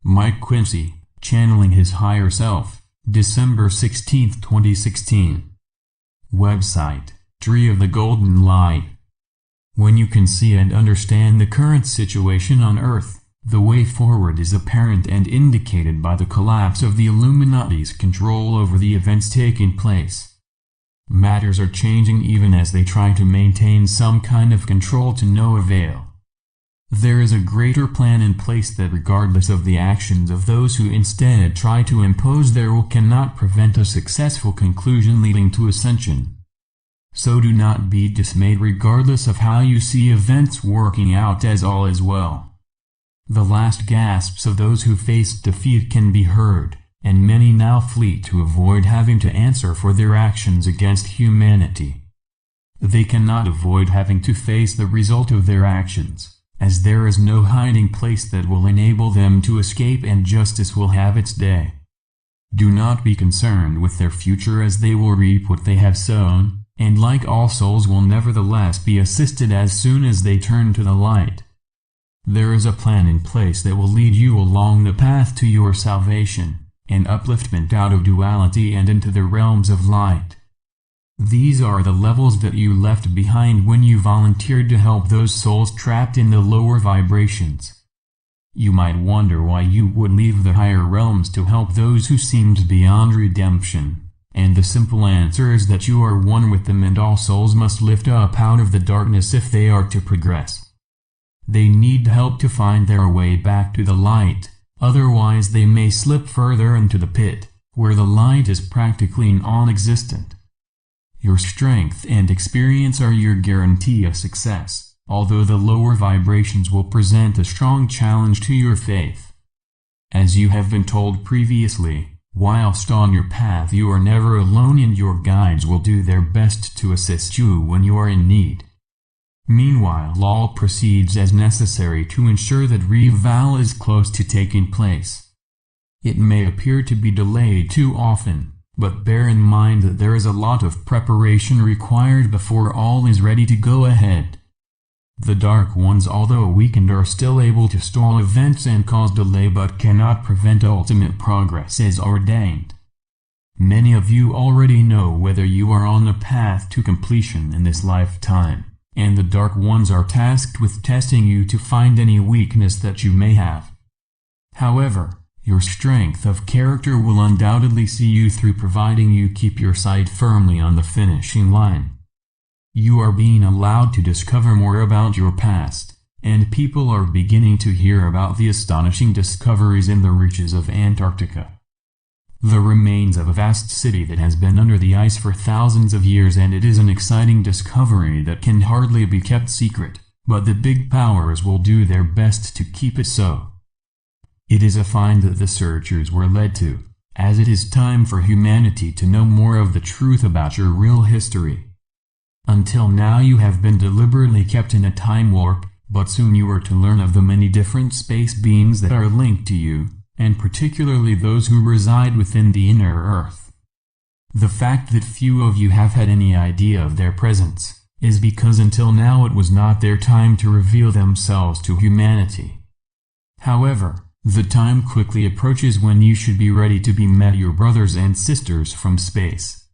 Mike Quinsey, channeling his higher self, December 16, 2016. Website, Tree of the Golden Light. When you can see and understand the current situation on Earth, the way forward is apparent and indicated by the collapse of the Illuminati's control over the events taking place. Matters are changing even as they try to maintain some kind of control to no avail. There is a greater plan in place that regardless of the actions of those who instead try to impose their will cannot prevent a successful conclusion leading to ascension. So do not be dismayed regardless of how you see events working out, as all is well. The last gasps of those who faced defeat can be heard, and many now flee to avoid having to answer for their actions against humanity. They cannot avoid having to face the result of their actions, as there is no hiding place that will enable them to escape, and justice will have its day. Do not be concerned with their future, as they will reap what they have sown, and like all souls will nevertheless be assisted as soon as they turn to the light. There is a plan in place that will lead you along the path to your salvation, and upliftment out of duality and into the realms of light. These are the levels that you left behind when you volunteered to help those souls trapped in the lower vibrations. You might wonder why you would leave the higher realms to help those who seemed beyond redemption, and the simple answer is that you are one with them, and all souls must lift up out of the darkness if they are to progress. They need help to find their way back to the light, otherwise they may slip further into the pit, where the light is practically non-existent. Your strength and experience are your guarantee of success, although the lower vibrations will present a strong challenge to your faith. As you have been told previously, whilst on your path you are never alone, and your guides will do their best to assist you when you are in need. Meanwhile, all proceeds as necessary to ensure that reval is close to taking place. It may appear to be delayed too often, but bear in mind that there is a lot of preparation required before all is ready to go ahead. The Dark Ones, although weakened, are still able to stall events and cause delay, but cannot prevent ultimate progress as ordained. Many of you already know whether you are on the path to completion in this lifetime, and the Dark Ones are tasked with testing you to find any weakness that you may have. However, your strength of character will undoubtedly see you through, providing you keep your sight firmly on the finishing line. You are being allowed to discover more about your past, and people are beginning to hear about the astonishing discoveries in the reaches of Antarctica. The remains of a vast city that has been under the ice for thousands of years, and it is an exciting discovery that can hardly be kept secret, but the big powers will do their best to keep it so. It is a find that the searchers were led to, as it is time for humanity to know more of the truth about your real history. Until now you have been deliberately kept in a time warp, but soon you are to learn of the many different space beings that are linked to you, and particularly those who reside within the inner Earth. The fact that few of you have had any idea of their presence is because until now it was not their time to reveal themselves to humanity. However, the time quickly approaches when you should be ready to be met your brothers and sisters from space.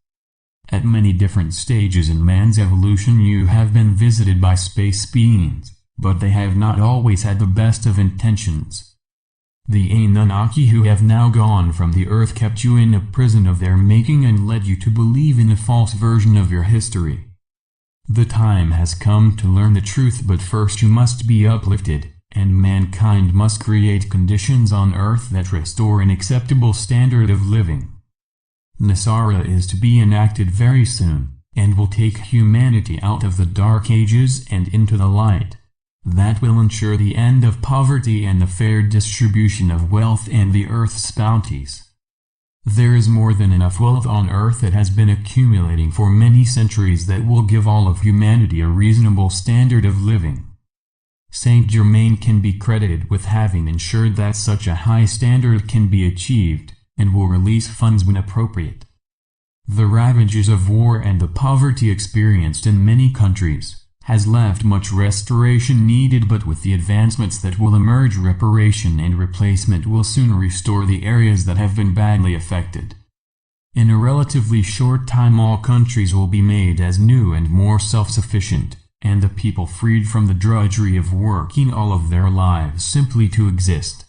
At many different stages in man's evolution you have been visited by space beings, but they have not always had the best of intentions. The Anunnaki who have now gone from the Earth kept you in a prison of their making and led you to believe in a false version of your history. The time has come to learn the truth, but first you must be uplifted, and mankind must create conditions on Earth that restore an acceptable standard of living. Nasara is to be enacted very soon, and will take humanity out of the Dark Ages and into the light. That will ensure the end of poverty and the fair distribution of wealth and the Earth's bounties. There is more than enough wealth on Earth that has been accumulating for many centuries that will give all of humanity a reasonable standard of living. Saint Germain can be credited with having ensured that such a high standard can be achieved, and will release funds when appropriate. The ravages of war and the poverty experienced in many countries has left much restoration needed, but with the advancements that will emerge, reparation and replacement will soon restore the areas that have been badly affected. In a relatively short time all countries will be made as new and more self-sufficient, and the people freed from the drudgery of working all of their lives simply to exist.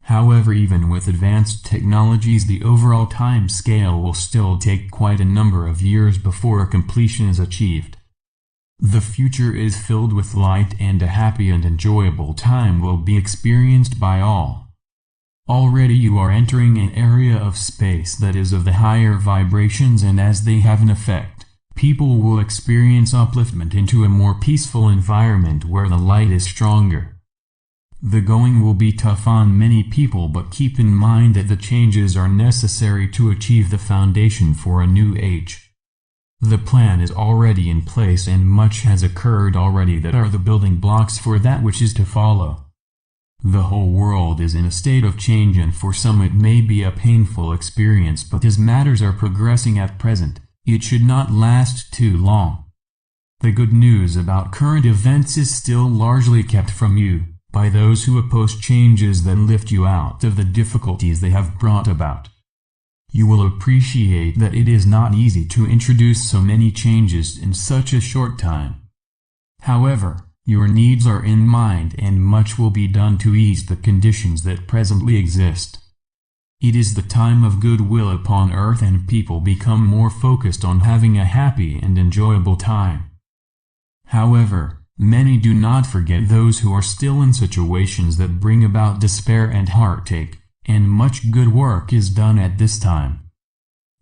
However, even with advanced technologies, the overall time scale will still take quite a number of years before completion is achieved. The future is filled with light, and a happy and enjoyable time will be experienced by all. Already you are entering an area of space that is of the higher vibrations, and as they have an effect, people will experience upliftment into a more peaceful environment where the light is stronger. The going will be tough on many people, but keep in mind that the changes are necessary to achieve the foundation for a new age. The plan is already in place, and much has occurred already that are the building blocks for that which is to follow. The whole world is in a state of change, and for some it may be a painful experience, but as matters are progressing at present, it should not last too long. The good news about current events is still largely kept from you by those who oppose changes that lift you out of the difficulties they have brought about. You will appreciate that it is not easy to introduce so many changes in such a short time. However, your needs are in mind, and much will be done to ease the conditions that presently exist. It is the time of goodwill upon earth, and people become more focused on having a happy and enjoyable time. However, many do not forget those who are still in situations that bring about despair and heartache, and much good work is done at this time.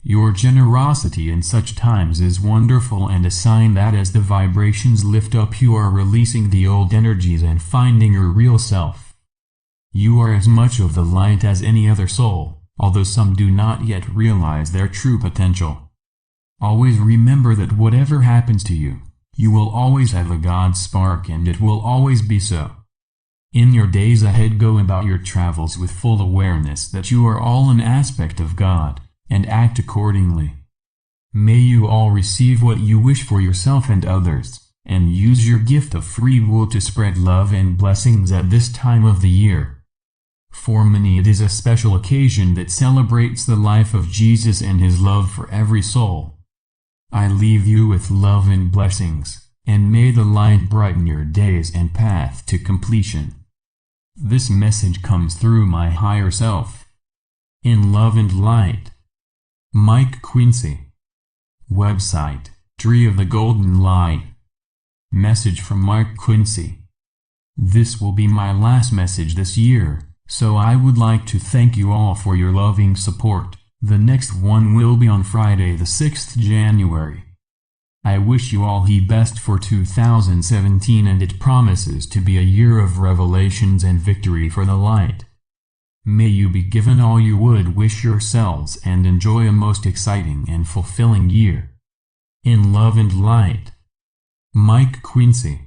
Your generosity in such times is wonderful, and a sign that as the vibrations lift up you are releasing the old energies and finding your real self. You are as much of the light as any other soul, although some do not yet realize their true potential. Always remember that whatever happens to you, you will always have a God spark, and it will always be so. In your days ahead, go about your travels with full awareness that you are all an aspect of God, and act accordingly. May you all receive what you wish for yourself and others, and use your gift of free will to spread love and blessings at this time of the year. For many it is a special occasion that celebrates the life of Jesus and his love for every soul. I leave you with love and blessings, and may the light brighten your days and path to completion. This message comes through my higher self. In love and light. Mike Quinsey. Website, Tree of the Golden Light. Message from Mike Quinsey. This will be my last message this year, so I would like to thank you all for your loving support. The next one will be on Friday the 6th January. I wish you all the best for 2017, and it promises to be a year of revelations and victory for the light. May you be given all you would wish yourselves and enjoy a most exciting and fulfilling year. In love and light. Mike Quinsey.